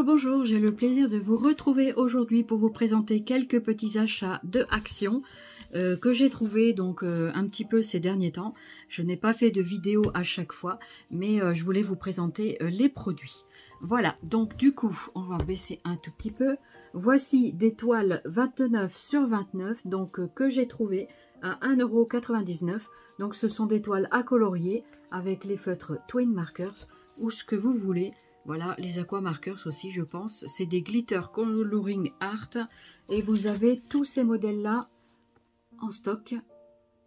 Bonjour, j'ai le plaisir de vous retrouver aujourd'hui pour vous présenter quelques petits achats de Action que j'ai trouvé donc un petit peu ces derniers temps. Je n'ai pas fait de vidéo à chaque fois, mais je voulais vous présenter les produits. Voilà, donc du coup, on va baisser un tout petit peu. Voici des toiles 29 sur 29, donc que j'ai trouvé à 1,99 €. Donc ce sont des toiles à colorier avec les feutres Twin Markers ou ce que vous voulez. Voilà, les Aqua Markers aussi, je pense. C'est des Glitter Coloring Art. Et vous avez tous ces modèles-là en stock.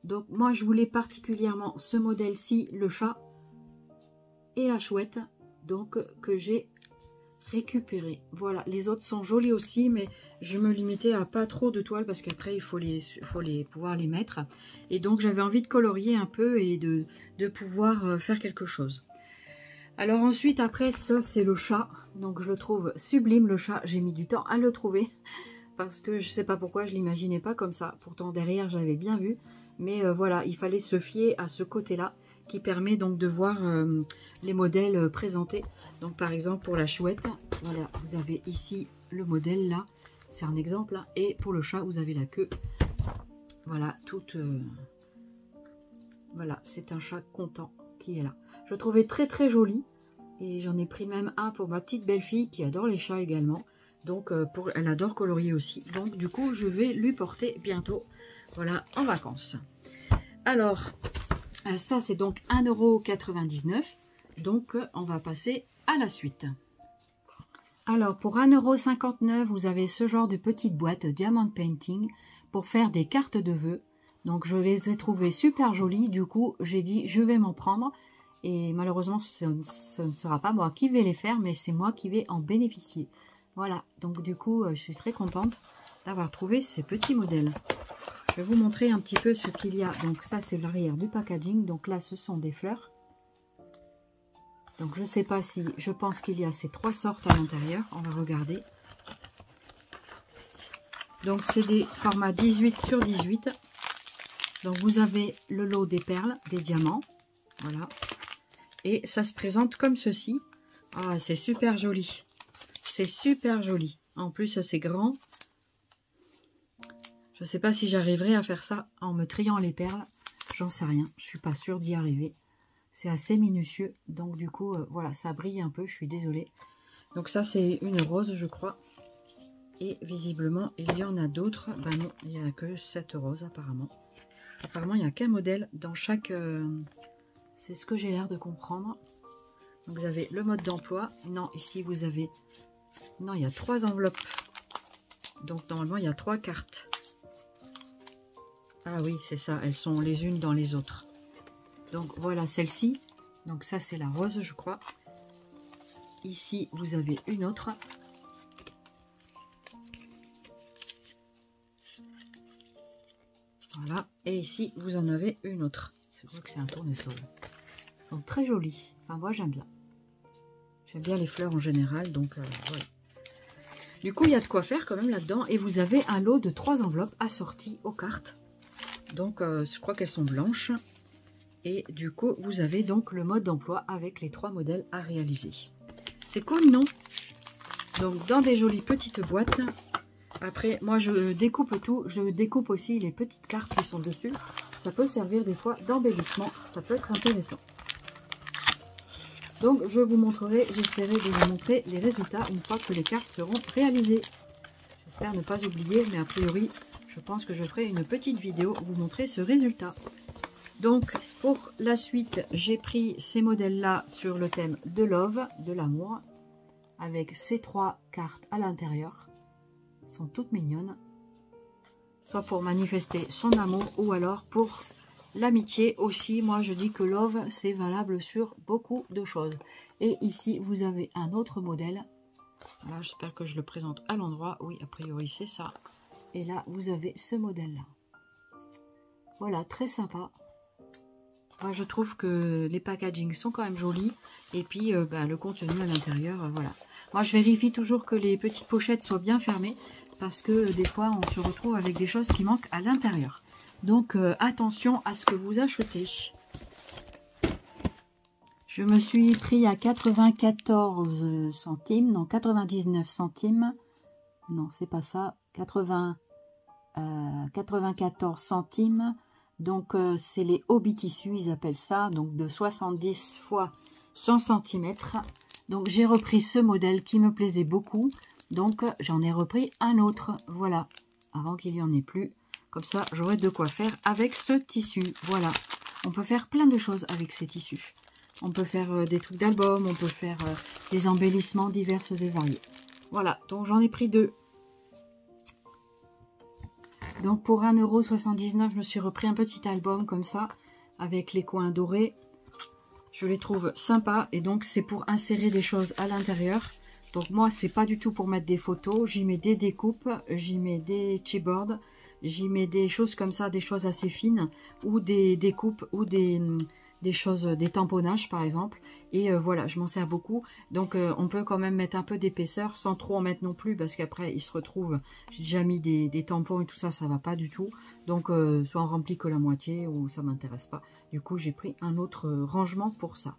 Donc, moi, je voulais particulièrement ce modèle-ci, le chat et la chouette. Donc, que j'ai récupéré. Voilà, les autres sont jolis aussi, mais je me limitais à pas trop de toiles parce qu'après, il faut pouvoir les mettre. Et donc, j'avais envie de colorier un peu et de pouvoir faire quelque chose. Alors ensuite, après, ça c'est le chat. Donc je le trouve sublime, le chat. J'ai mis du temps à le trouver parce que je sais pas pourquoi, je l'imaginais pas comme ça. Pourtant derrière, j'avais bien vu. Mais voilà, il fallait se fier à ce côté-là qui permet donc de voir les modèles présentés. Donc par exemple pour la chouette, voilà, vous avez ici le modèle là. C'est un exemple. Hein. Et pour le chat, vous avez la queue. Voilà, toute... Voilà, c'est un chat content qui est là. Je le trouvais très très joli et j'en ai pris même un pour ma petite belle-fille qui adore les chats également. Donc elle adore colorier aussi. Donc du coup je vais lui porter bientôt, voilà, en vacances. Alors ça c'est donc 1,99 €. Donc on va passer à la suite. Alors pour 1,59 €, vous avez ce genre de petite boîte Diamond Painting pour faire des cartes de vœux. Donc je les ai trouvées super jolies. Du coup j'ai dit je vais m'en prendre. Et malheureusement, ce ne sera pas moi qui vais les faire, mais c'est moi qui vais en bénéficier. Voilà, donc du coup, je suis très contente d'avoir trouvé ces petits modèles. Je vais vous montrer un petit peu ce qu'il y a. Donc ça, c'est l'arrière du packaging. Donc là, ce sont des fleurs. Donc je ne sais pas si... Je pense qu'il y a ces trois sortes à l'intérieur. On va regarder. Donc c'est des formats 18 sur 18. Donc vous avez le lot des perles, des diamants. Voilà. Et ça se présente comme ceci. Ah, c'est super joli. C'est super joli. En plus, c'est grand. Je ne sais pas si j'arriverai à faire ça en me triant les perles. J'en sais rien. Je ne suis pas sûre d'y arriver. C'est assez minutieux. Donc, du coup, voilà, ça brille un peu. Je suis désolée. Donc, ça, c'est une rose, je crois. Et visiblement, il y en a d'autres. Ben non, il n'y a que cette rose, apparemment. Apparemment, il n'y a qu'un modèle dans chaque... C'est ce que j'ai l'air de comprendre. Donc vous avez le mode d'emploi. Non, ici vous avez... Non, il y a 3 enveloppes. Donc normalement, il y a 3 cartes. Ah oui, c'est ça. Elles sont les unes dans les autres. Donc voilà celle-ci. Donc ça, c'est la rose, je crois. Ici, vous avez une autre. Voilà. Et ici, vous en avez une autre. C'est vrai que c'est un tournesol. Sont très jolis. Enfin, moi, j'aime bien. J'aime bien les fleurs en général, donc voilà. Du coup, il y a de quoi faire quand même là-dedans. Et vous avez un lot de 3 enveloppes assorties aux cartes. Donc, je crois qu'elles sont blanches. Et du coup, vous avez donc le mode d'emploi avec les 3 modèles à réaliser. C'est cool, non? Donc, dans des jolies petites boîtes. Après, moi, je découpe tout. Je découpe aussi les petites cartes qui sont dessus. Ça peut servir des fois d'embellissement. Ça peut être intéressant. Donc, je vous montrerai, j'essaierai de vous montrer les résultats une fois que les cartes seront réalisées. J'espère ne pas oublier, mais a priori, je pense que je ferai une petite vidéo vous montrer ce résultat. Donc, pour la suite, j'ai pris ces modèles-là sur le thème de Love, de l'amour, avec ces 3 cartes à l'intérieur. Elles sont toutes mignonnes. Soit pour manifester son amour ou alors pour... l'amitié aussi. Moi je dis que Love c'est valable sur beaucoup de choses. Et ici vous avez un autre modèle. Voilà, j'espère que je le présente à l'endroit. Oui, a priori c'est ça. Et là vous avez ce modèle là. Voilà, très sympa. Moi je trouve que les packagings sont quand même jolis. Et puis le contenu à l'intérieur, voilà. Moi je vérifie toujours que les petites pochettes soient bien fermées. Parce que des fois on se retrouve avec des choses qui manquent à l'intérieur. Donc attention à ce que vous achetez. Je Je me suis pris à 94 centimes, non 99 centimes. Non, c'est pas ça. 94 centimes. Donc, c'est les hobby tissus, ils appellent ça. Donc, de 70 fois 100 cm. Donc, j'ai repris ce modèle qui me plaisait beaucoup. Donc, j'en ai repris un autre. Voilà. Avant qu'il n'y en ait plus. Comme ça, j'aurai de quoi faire avec ce tissu. Voilà. On peut faire plein de choses avec ces tissus. On peut faire des trucs d'album. On peut faire des embellissements divers et variés. Voilà. Donc, j'en ai pris deux. Donc pour 1,79 €, je me suis repris un petit album comme ça, avec les coins dorés. Je les trouve sympas et donc c'est pour insérer des choses à l'intérieur. Donc moi, c'est pas du tout pour mettre des photos. J'y mets des découpes, j'y mets des chipboards, j'y mets des choses comme ça, des choses assez fines, ou des découpes, ou des choses, des tamponnages par exemple. Et voilà, je m'en sers beaucoup. Donc on peut quand même mettre un peu d'épaisseur sans trop en mettre non plus parce qu'après il se retrouve, j'ai déjà mis des tampons et tout ça, ça va pas du tout. Donc soit on remplit que la moitié ou ça m'intéresse pas. Du coup j'ai pris un autre rangement pour ça.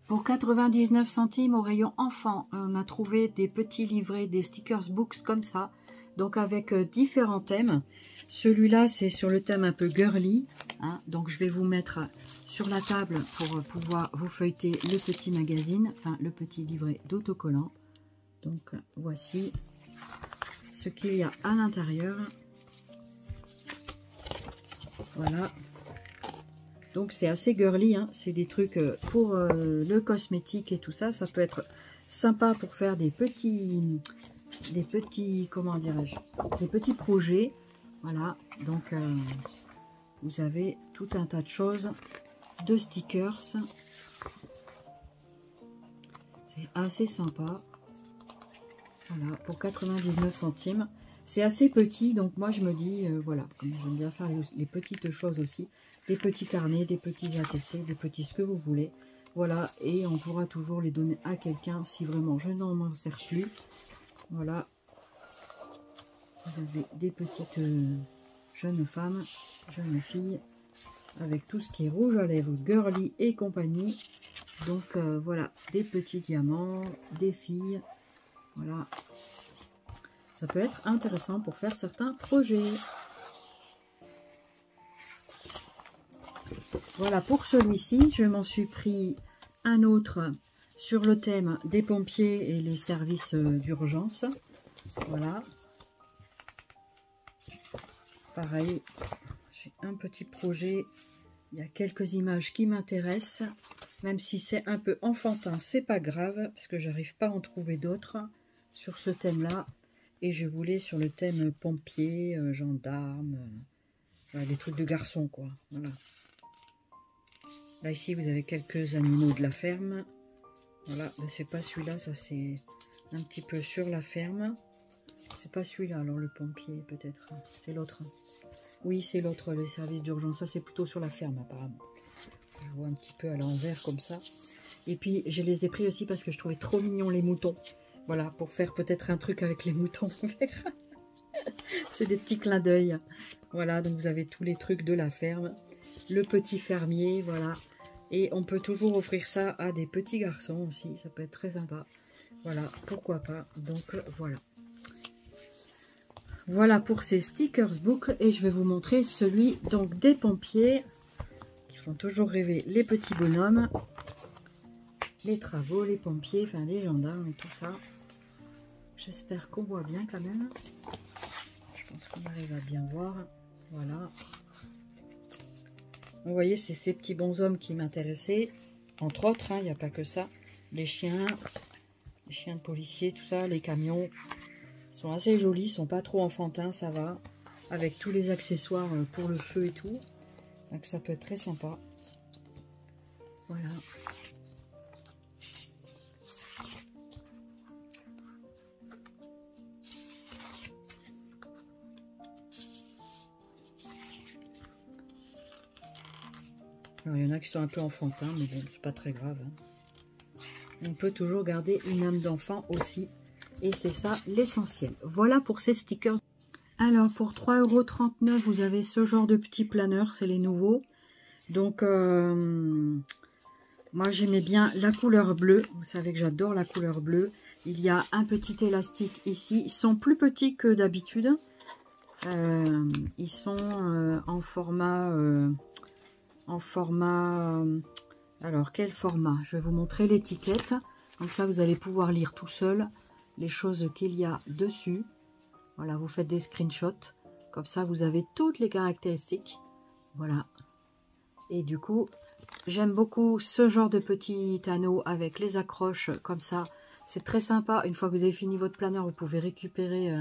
Pour 99 centimes au rayon enfant, on a trouvé des petits livrets, des stickers books comme ça. Donc avec différents thèmes. Celui-là, c'est sur le thème un peu girly. Hein, donc je vais vous mettre sur la table pour pouvoir vous feuilleter le petit magazine, enfin le petit livret d'autocollant. Donc voici ce qu'il y a à l'intérieur. Voilà. Donc c'est assez girly, hein. C'est des trucs pour le cosmétique et tout ça. Ça peut être sympa pour faire des petits comment dirais-je, des petits projets. Voilà, donc vous avez tout un tas de choses, de stickers. C'est assez sympa. Voilà, pour 99 centimes. C'est assez petit, donc moi je me dis, voilà, comme j'aime bien faire les petites choses aussi, des petits carnets, des petits ATC, des petits ce que vous voulez. Voilà, et on pourra toujours les donner à quelqu'un si vraiment je n'en m'en sers plus. Voilà. Vous avez des petites jeunes femmes, jeunes filles, avec tout ce qui est rouge à lèvres, girly et compagnie. Donc voilà, des petits diamants, des filles. Voilà. Ça peut être intéressant pour faire certains projets. Voilà pour celui-ci. Je m'en suis pris un autre sur le thème des pompiers et les services d'urgence. Voilà. Pareil, j'ai un petit projet. Il y a quelques images qui m'intéressent. Même si c'est un peu enfantin, c'est pas grave. Parce que j'arrive pas à en trouver d'autres sur ce thème-là. Et je voulais sur le thème pompier, gendarme, voilà, des trucs de garçons, quoi. Voilà. Là, ici, vous avez quelques animaux de la ferme. Voilà, ben, c'est pas celui-là, ça c'est un petit peu sur la ferme. C'est pas celui-là, alors le pompier, peut-être. C'est l'autre. Oui, c'est l'autre, les services d'urgence. Ça, c'est plutôt sur la ferme, apparemment. Je vois un petit peu à l'envers, comme ça. Et puis, je les ai pris aussi parce que je trouvais trop mignons les moutons. Voilà, pour faire peut-être un truc avec les moutons, on verra. C'est des petits clins d'œil. Voilà, donc vous avez tous les trucs de la ferme. Le petit fermier, voilà. Et on peut toujours offrir ça à des petits garçons aussi. Ça peut être très sympa. Voilà, pourquoi pas. Donc, voilà. Voilà pour ces stickers book. Et je vais vous montrer celui donc des pompiers. Qui font toujours rêver les petits bonhommes. Les travaux, les pompiers, enfin les gendarmes et tout ça. J'espère qu'on voit bien quand même. Je pense qu'on arrive à bien voir. Voilà. Vous voyez, c'est ces petits bonshommes qui m'intéressaient. Entre autres, il n'y a pas que ça. Les chiens de policiers, tout ça, les camions. Ils sont assez jolis, ils sont pas trop enfantins, ça va. Avec tous les accessoires pour le feu et tout. Donc ça peut être très sympa. Voilà. Alors, il y en a qui sont un peu enfantins, mais bon, c'est pas très grave. Hein. On peut toujours garder une âme d'enfant aussi. Et c'est ça l'essentiel. Voilà pour ces stickers. Alors, pour 3,39 €, vous avez ce genre de petits planeurs. C'est les nouveaux. Donc, moi, j'aimais bien la couleur bleue. Vous savez que j'adore la couleur bleue. Il y a un petit élastique ici. Ils sont plus petits que d'habitude. Ils sont en format... alors, quel format? Je vais vous montrer l'étiquette. Comme ça, vous allez pouvoir lire tout seul les choses qu'il y a dessus. Voilà, vous faites des screenshots. Comme ça, vous avez toutes les caractéristiques. Voilà. Et du coup, j'aime beaucoup ce genre de petit anneau avec les accroches comme ça. C'est très sympa. Une fois que vous avez fini votre planeur, vous pouvez récupérer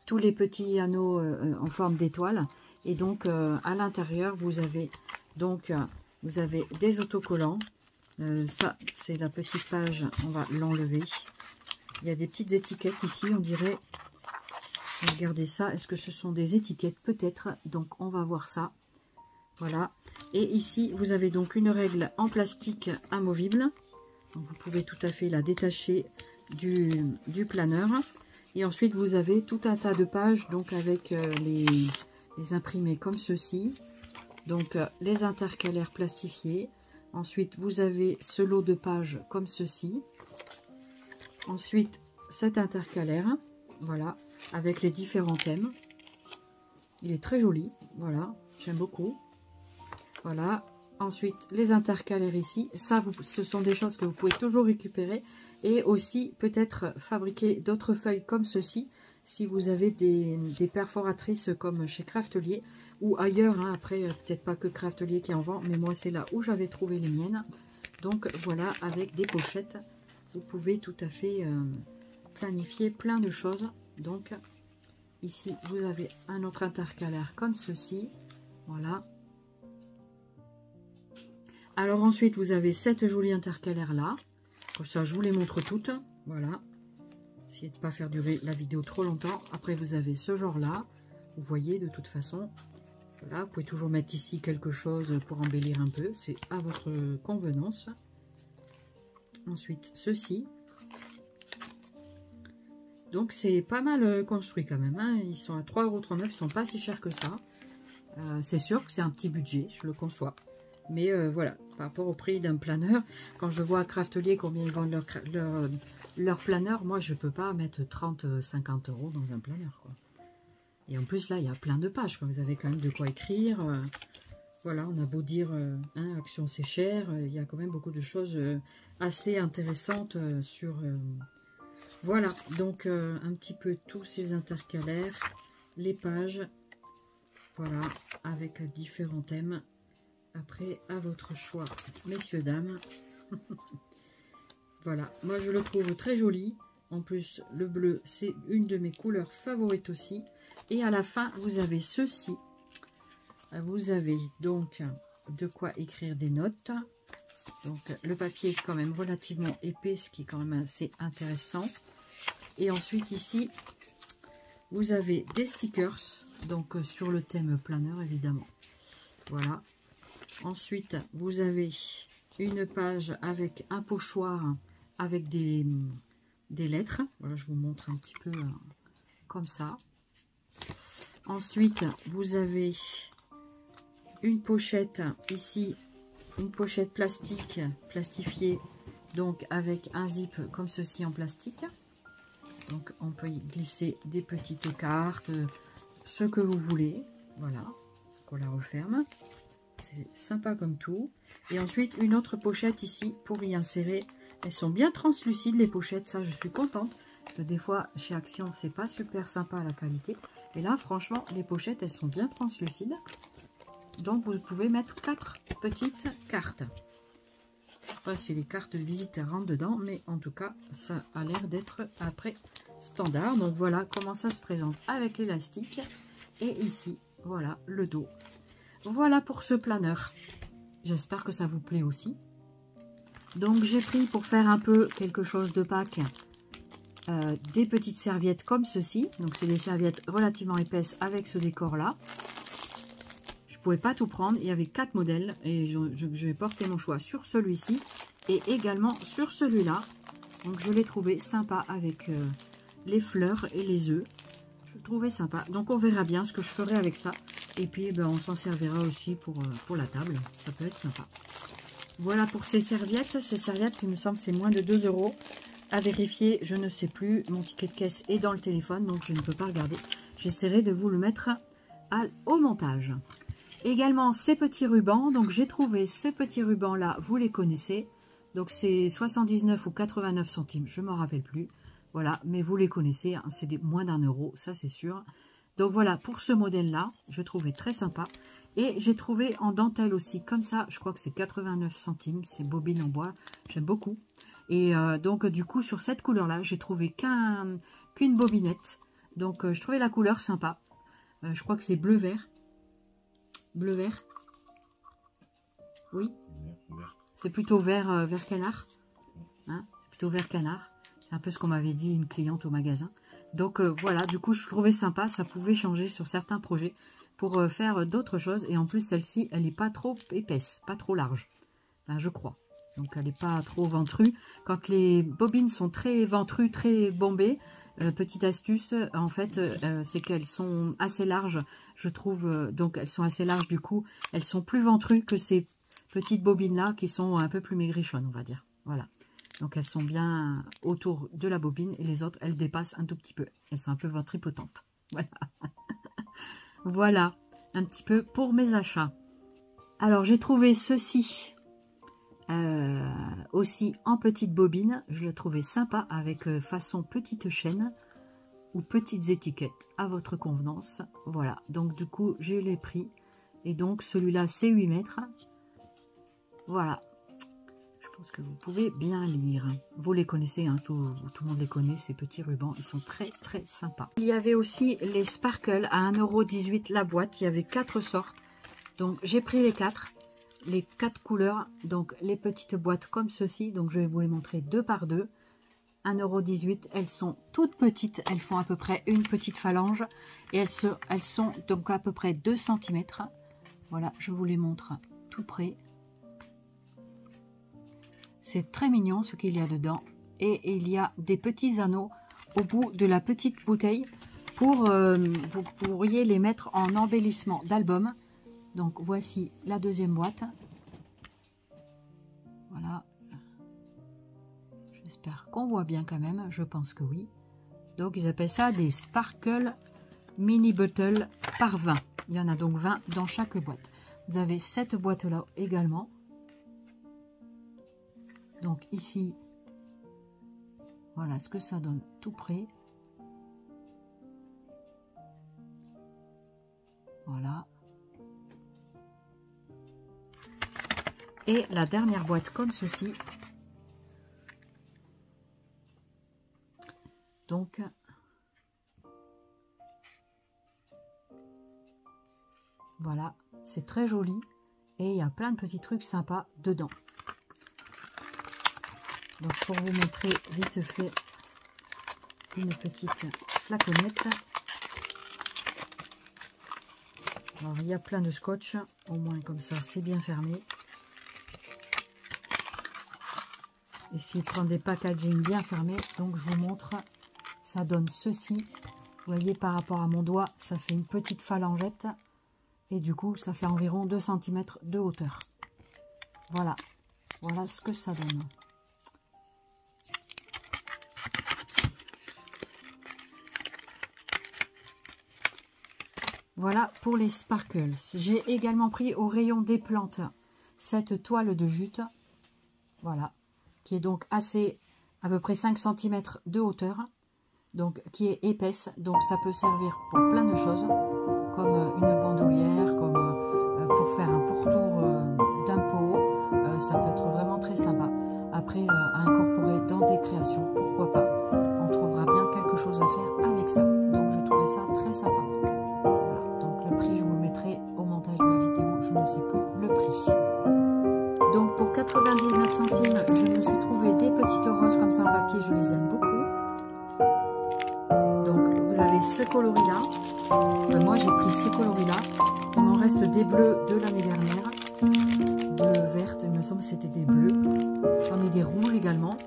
tous les petits anneaux en forme d'étoile. Et donc, à l'intérieur, vous avez des autocollants. Ça, c'est la petite page. On va l'enlever. Il y a des petites étiquettes ici, on dirait. Regardez ça. Est-ce que ce sont des étiquettes? Peut-être. Donc, on va voir ça. Voilà. Et ici, vous avez donc une règle en plastique amovible. Donc, vous pouvez tout à fait la détacher du planeur. Et ensuite, vous avez tout un tas de pages donc avec les imprimés comme ceci. Donc, les intercalaires plastifiés. Ensuite, vous avez ce lot de pages comme ceci. Ensuite, cet intercalaire. Voilà. Avec les différents thèmes. Il est très joli. Voilà. J'aime beaucoup. Voilà. Ensuite, les intercalaires ici. Ça, ce sont des choses que vous pouvez toujours récupérer. Et aussi, peut-être fabriquer d'autres feuilles comme ceci. Si vous avez des perforatrices comme chez Craftelier. Ou ailleurs. Hein, après, peut-être pas que Craftelier qui en vend. Mais moi, c'est là où j'avais trouvé les miennes. Donc, voilà. Avec des pochettes. Vous pouvez tout à fait planifier plein de choses. Donc, ici, vous avez un autre intercalaire comme ceci. Voilà. Alors ensuite, vous avez cette jolie intercalaire là. Comme ça, je vous les montre toutes. Voilà. Essayez de ne pas faire durer la vidéo trop longtemps. Après, vous avez ce genre là. Vous voyez, de toute façon. Voilà, vous pouvez toujours mettre ici quelque chose pour embellir un peu. C'est à votre convenance. Ensuite, ceci. Donc, c'est pas mal construit quand même. Hein. Ils sont à 3,39 €. Ils sont pas si chers que ça. C'est sûr que c'est un petit budget, je le conçois. Mais voilà, par rapport au prix d'un planeur, quand je vois à Craftelier combien ils vendent leur planeur, moi je peux pas mettre 30-50 € dans un planeur, quoi. Et en plus là, il y a plein de pages, quoi. Vous avez quand même de quoi écrire. Voilà, on a beau dire, hein, Action c'est cher, il y a quand même beaucoup de choses assez intéressantes sur... Voilà, donc un petit peu tous ces intercalaires, les pages, voilà, avec différents thèmes. Après, à votre choix, messieurs, dames. Voilà, moi je le trouve très joli. En plus, le bleu, c'est une de mes couleurs favorites aussi. Et à la fin, vous avez ceci. Vous avez donc de quoi écrire des notes. Donc, le papier est quand même relativement épais, ce qui est quand même assez intéressant. Et ensuite, ici, vous avez des stickers. Donc, sur le thème planeur, évidemment. Voilà. Ensuite, vous avez une page avec un pochoir avec des lettres. Voilà, je vous montre un petit peu comme ça. Ensuite, vous avez une pochette ici, une pochette plastique, plastifiée, donc avec un zip comme ceci en plastique. Donc, on peut y glisser des petites cartes, ce que vous voulez. Voilà, on la referme. C'est sympa comme tout. Et ensuite, une autre pochette ici pour y insérer. Elles sont bien translucides, les pochettes. Ça, je suis contente. Parce que des fois, chez Action, c'est pas super sympa la qualité. Et là, franchement, les pochettes, elles sont bien translucides. Donc, vous pouvez mettre 4 petites cartes. Je sais pas si les cartes de visite rentrent dedans. Mais en tout cas, ça a l'air d'être après standard. Donc, voilà comment ça se présente avec l'élastique. Et ici, voilà le dos. Voilà pour ce planeur. J'espère que ça vous plaît aussi. Donc j'ai pris pour faire un peu quelque chose de Pâques des petites serviettes comme ceci. Donc c'est des serviettes relativement épaisses avec ce décor là. Je ne pouvais pas tout prendre. Il y avait 4 modèles et j'ai porté mon choix sur celui-ci et également sur celui-là. Donc je l'ai trouvé sympa avec les fleurs et les œufs. Je le trouvais sympa. Donc on verra bien ce que je ferai avec ça. Et puis ben, on s'en servira aussi pour la table. Ça peut être sympa. Voilà pour ces serviettes. Ces serviettes, il me semble, c'est moins de 2 €. À vérifier, je ne sais plus. Mon ticket de caisse est dans le téléphone, donc je ne peux pas regarder. J'essaierai de vous le mettre au montage. Également, ces petits rubans. Donc, j'ai trouvé ces petits rubans-là. Vous les connaissez. Donc, c'est 79 ou 89 centimes. Je ne m'en rappelle plus. Voilà, mais vous les connaissez. Hein, c'est moins d'1 €, ça c'est sûr. Donc, voilà, pour ce modèle-là, je trouvais très sympa. Et j'ai trouvé en dentelle aussi, comme ça. Je crois que c'est 89 centimes. C'est bobine en bois. J'aime beaucoup. Et donc, du coup, sur cette couleur-là, j'ai trouvé qu'une bobinette. Donc, je trouvais la couleur sympa. Je crois que c'est bleu-vert. Bleu-vert. Oui. C'est plutôt vert canard. Hein, c'est plutôt vert canard. C'est un peu ce qu'on m'avait dit une cliente au magasin. Donc, voilà. Du coup, je trouvais sympa. Ça pouvait changer sur certains projets pour faire d'autres choses. Et en plus, celle-ci, elle n'est pas trop épaisse. Pas trop large. Enfin, je crois. Donc, elle n'est pas trop ventrue. Quand les bobines sont très ventrues, très bombées, petite astuce, en fait, c'est qu'elles sont assez larges, je trouve. Donc, elles sont assez larges, du coup, elles sont plus ventrues que ces petites bobines-là qui sont un peu plus maigrichonnes, on va dire. Voilà. Donc, elles sont bien autour de la bobine et les autres, elles dépassent un tout petit peu. Elles sont un peu ventripotentes. Voilà. Voilà, un petit peu pour mes achats. Alors, j'ai trouvé ceci aussi en petite bobine. Je le trouvais sympa avec façon petite chaîne ou petites étiquettes à votre convenance. Voilà, donc du coup j'ai les prix et donc celui-là c'est 8 mètres. Voilà, je pense que vous pouvez bien lire. Vous les connaissez, hein, tout le monde les connaît, ces petits rubans, ils sont très très sympas. Il y avait aussi les sparkles à 1,18 € la boîte. Il y avait 4 sortes, donc j'ai pris les 4. Les 4 couleurs, donc les petites boîtes comme ceci, donc je vais vous les montrer 2 par 2, 1,18 €, elles sont toutes petites, elles font à peu près une petite phalange, et elles sont donc à peu près 2 cm, voilà, je vous les montre tout près, c'est très mignon ce qu'il y a dedans, et il y a des petits anneaux au bout de la petite bouteille, vous pourriez les mettre en embellissement d'album. Donc, voici la deuxième boîte. Voilà. J'espère qu'on voit bien quand même. Je pense que oui. Donc, ils appellent ça des Sparkle Mini Bottle par 20. Il y en a donc 20 dans chaque boîte. Vous avez cette boîte-là également. Donc, ici, voilà ce que ça donne tout près. Voilà. Et la dernière boîte comme ceci. Donc, voilà, c'est très joli. Et il y a plein de petits trucs sympas dedans. Donc, pour vous montrer vite fait une petite flaconnette. Alors, il y a plein de scotch. Au moins, comme ça, c'est bien fermé. Ici, il prend des packaging bien fermés. Donc, je vous montre. Ça donne ceci. Vous voyez, par rapport à mon doigt, ça fait une petite phalangette. Et du coup, ça fait environ 2 cm de hauteur. Voilà. Voilà ce que ça donne. Voilà pour les sparkles. J'ai également pris au rayon des plantes cette toile de jute. Voilà. Qui est donc à peu près 5 cm de hauteur. Donc qui est épaisse. Donc ça peut servir pour plein de choses. Comme une bandoulière, comme pour faire un pourtour d'un pot. Ça peut être vraiment très sympa. Après, à incorporer dans des créations, pourquoi pas. On trouvera bien quelque chose à faire avec ça. Donc je trouvais ça très sympa. Prix, je vous le mettrai au montage de la vidéo, je ne sais plus le prix. Donc pour 99 centimes, je me suis trouvé des petites roses comme ça en papier, je les aime beaucoup. Donc vous avez ce coloris là, moi j'ai pris ces coloris là, il m'en reste des bleus de l'année dernière, bleu verte, il me semble que c'était des bleus, j'en ai des rouges également,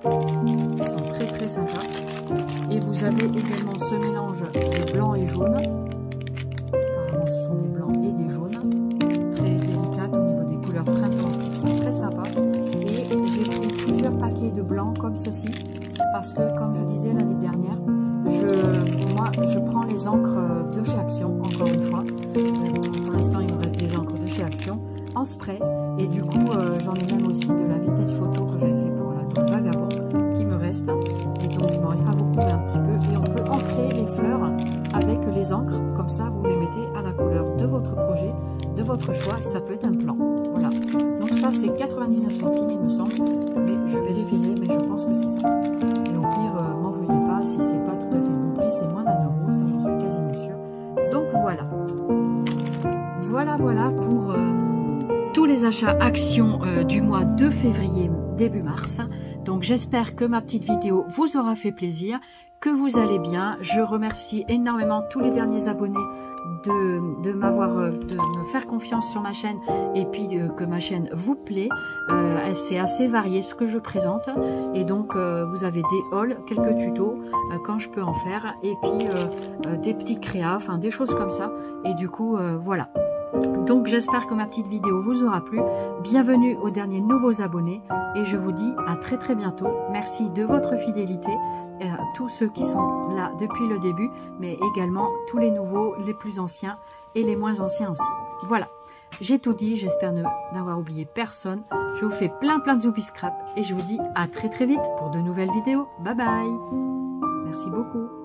ils sont très très sympas. Et vous avez également ce mélange de blanc et jaune. Ce sont des blancs et des parce que, comme je disais l'année dernière, moi, je prends les encres de chez Action, encore une fois. Pour l'instant, il me reste des encres de chez Action en spray. Et du coup, j'en ai même aussi de la vintage photo que j'avais fait pour l'album Vagabond qui me reste. Et donc, il ne me reste pas beaucoup, mais un petit peu. Et on peut ancrer les fleurs avec les encres. Comme ça, vous les mettez à la couleur de votre projet, de votre choix. Ça peut être un plan. Voilà. Donc ça, c'est 99 centimes, il me semble. Mais je vérifierai, mais je pense que c'est ça. Et au pire, m'en veuillez pas si c'est pas tout à fait le bon prix. C'est moins d'1 euro, ça j'en suis quasiment sûre. Donc voilà. Voilà pour tous les achats Action du mois de février, début mars. Donc j'espère que ma petite vidéo vous aura fait plaisir, que vous allez bien. Je remercie énormément tous les derniers abonnés de me faire confiance sur ma chaîne et puis que ma chaîne vous plaît. C'est assez varié ce que je présente et donc vous avez des hauls, quelques tutos quand je peux en faire et puis des petits créas, enfin des choses comme ça et du coup voilà. Donc j'espère que ma petite vidéo vous aura plu. Bienvenue aux derniers nouveaux abonnés et je vous dis à très bientôt. Merci de votre fidélité et à tous ceux qui sont là depuis le début, mais également tous les nouveaux, les plus anciens et les moins anciens aussi. Voilà, j'ai tout dit, j'espère n'avoir oublié personne. Je vous fais plein de zoupi scrap et je vous dis à très vite pour de nouvelles vidéos. Bye bye. Merci beaucoup.